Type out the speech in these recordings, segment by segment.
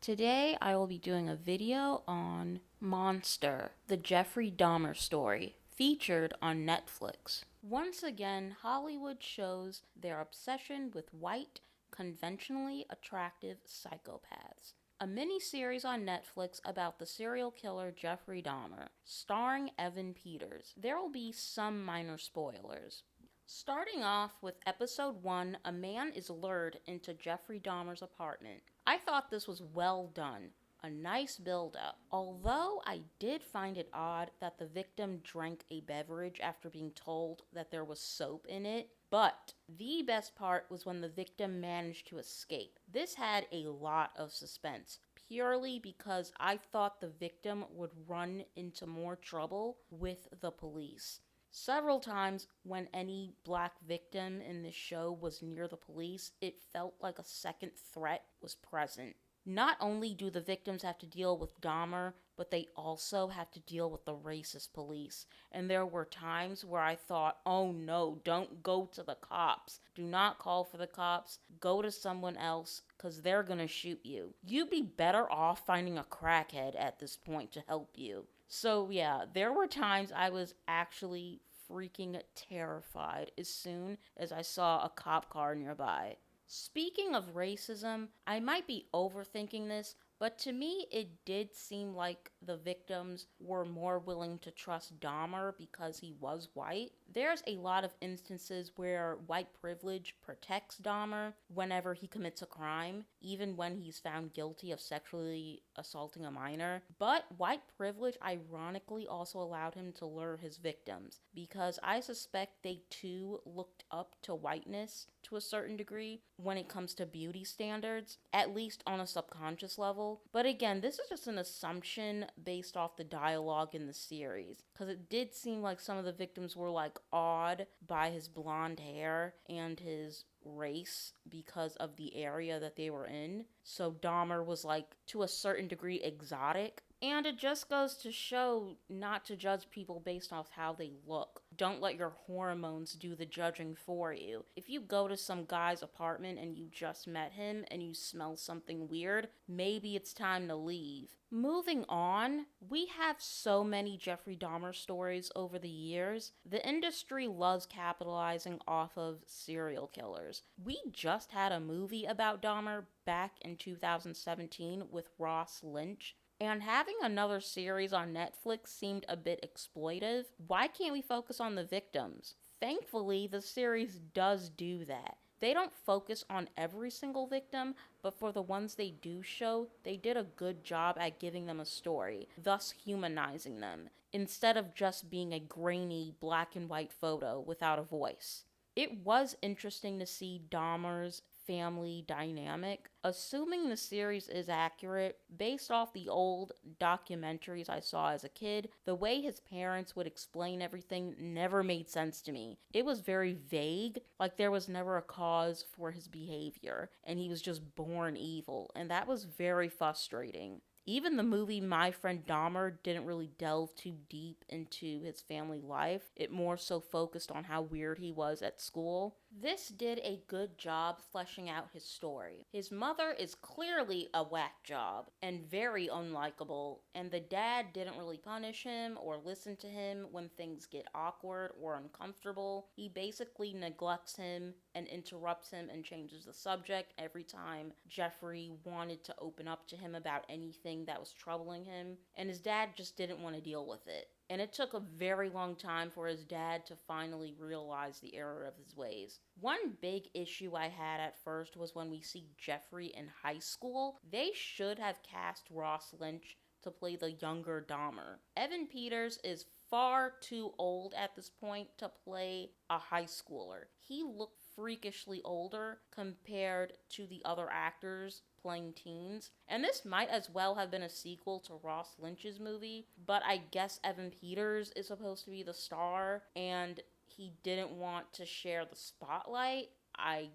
Today I will be doing a video on Monster, the Jeffrey Dahmer story, featured on Netflix. Once again, Hollywood shows their obsession with white, conventionally attractive psychopaths. A mini-series on Netflix about the serial killer Jeffrey Dahmer, starring Evan Peters. There will be some minor spoilers. Starting off with episode 1, a man is lured into Jeffrey Dahmer's apartment. I thought this was well done. A nice build up. Although I did find it odd that the victim drank a beverage after being told that there was soap in it. But the best part was when the victim managed to escape. This had a lot of suspense, purely because I thought the victim would run into more trouble with the police. Several times when any black victim in this show was near the police, it felt like a second threat was present. Not only do the victims have to deal with Dahmer, but they also have to deal with the racist police. And there were times where I thought, oh no, don't go to the cops. Do not call for the cops. Go to someone else, because they're gonna shoot you. You'd be better off finding a crackhead at this point to help you. So yeah, there were times I was actually freaking terrified as soon as I saw a cop car nearby. Speaking of racism, I might be overthinking this, but to me it did seem like the victims were more willing to trust Dahmer because he was white. There's a lot of instances where white privilege protects Dahmer whenever he commits a crime, even when he's found guilty of sexually assaulting a minor. But white privilege ironically also allowed him to lure his victims, because I suspect they too looked up to whiteness to a certain degree when it comes to beauty standards, at least on a subconscious level. But again, this is just an assumption based off the dialogue in the series, because it did seem like some of the victims were like awed by his blonde hair and his race because of the area that they were in. So Dahmer was like to a certain degree exotic. And it just goes to show not to judge people based off how they look. Don't let your hormones do the judging for you. If you go to some guy's apartment and you just met him and you smell something weird, maybe it's time to leave. Moving on, we have so many Jeffrey Dahmer stories over the years. The industry loves capitalizing off of serial killers. We just had a movie about Dahmer back in 2017 with Ross Lynch. And having another series on Netflix seemed a bit exploitive. Why can't we focus on the victims? Thankfully, the series does do that. They don't focus on every single victim, but for the ones they do show, they did a good job at giving them a story, thus humanizing them, instead of just being a grainy black and white photo without a voice. It was interesting to see Dahmer's family dynamic. Assuming the series is accurate, based off the old documentaries I saw as a kid, the way his parents would explain everything never made sense to me. It was very vague, like there was never a cause for his behavior, and he was just born evil, and that was very frustrating. Even the movie My Friend Dahmer didn't really delve too deep into his family life. It more so focused on how weird he was at school. This did a good job fleshing out his story. His mother is clearly a whack job and very unlikable, and the dad didn't really punish him or listen to him when things get awkward or uncomfortable. He basically neglects him and interrupts him and changes the subject every time Jeffrey wanted to open up to him about anything that was troubling him, and his dad just didn't want to deal with it. And it took a very long time for his dad to finally realize the error of his ways. One big issue I had at first was when we see Jeffrey in high school. They should have cast Ross Lynch to play the younger Dahmer. Evan Peters is far too old at this point to play a high schooler. He looked freakishly older compared to the other actors playing teens. And this might as well have been a sequel to Ross Lynch's movie, but I guess Evan Peters is supposed to be the star and he didn't want to share the spotlight. I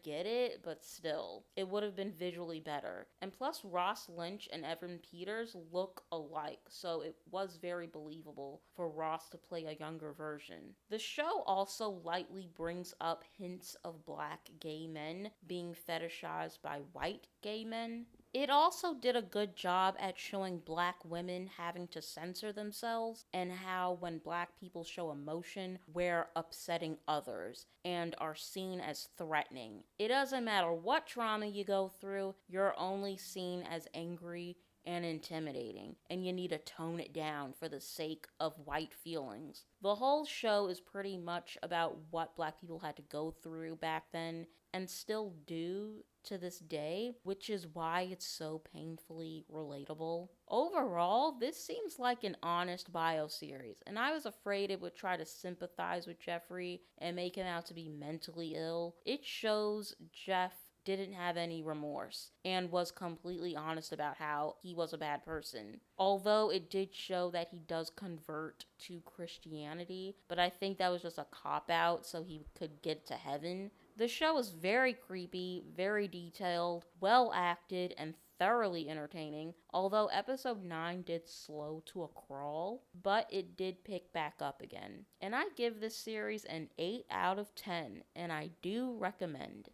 get it, but still, it would have been visually better. And plus, Ross Lynch and Evan Peters look alike, so it was very believable for Ross to play a younger version. The show also lightly brings up hints of black gay men being fetishized by white gay men. It also did a good job at showing black women having to censor themselves and how when black people show emotion, we're upsetting others and are seen as threatening. It doesn't matter what trauma you go through, you're only seen as angry and intimidating, and you need to tone it down for the sake of white feelings. The whole show is pretty much about what black people had to go through back then and still do to this day, which is why it's so painfully relatable. Overall, this seems like an honest bio series, and I was afraid it would try to sympathize with Jeffrey and make him out to be mentally ill. It shows Jeff didn't have any remorse and was completely honest about how he was a bad person. Although it did show that he does convert to Christianity, but I think that was just a cop out so he could get to heaven. The show is very creepy, very detailed, well acted, and thoroughly entertaining, although episode 9 did slow to a crawl, but it did pick back up again. And I give this series an 8 out of 10, and I do recommend.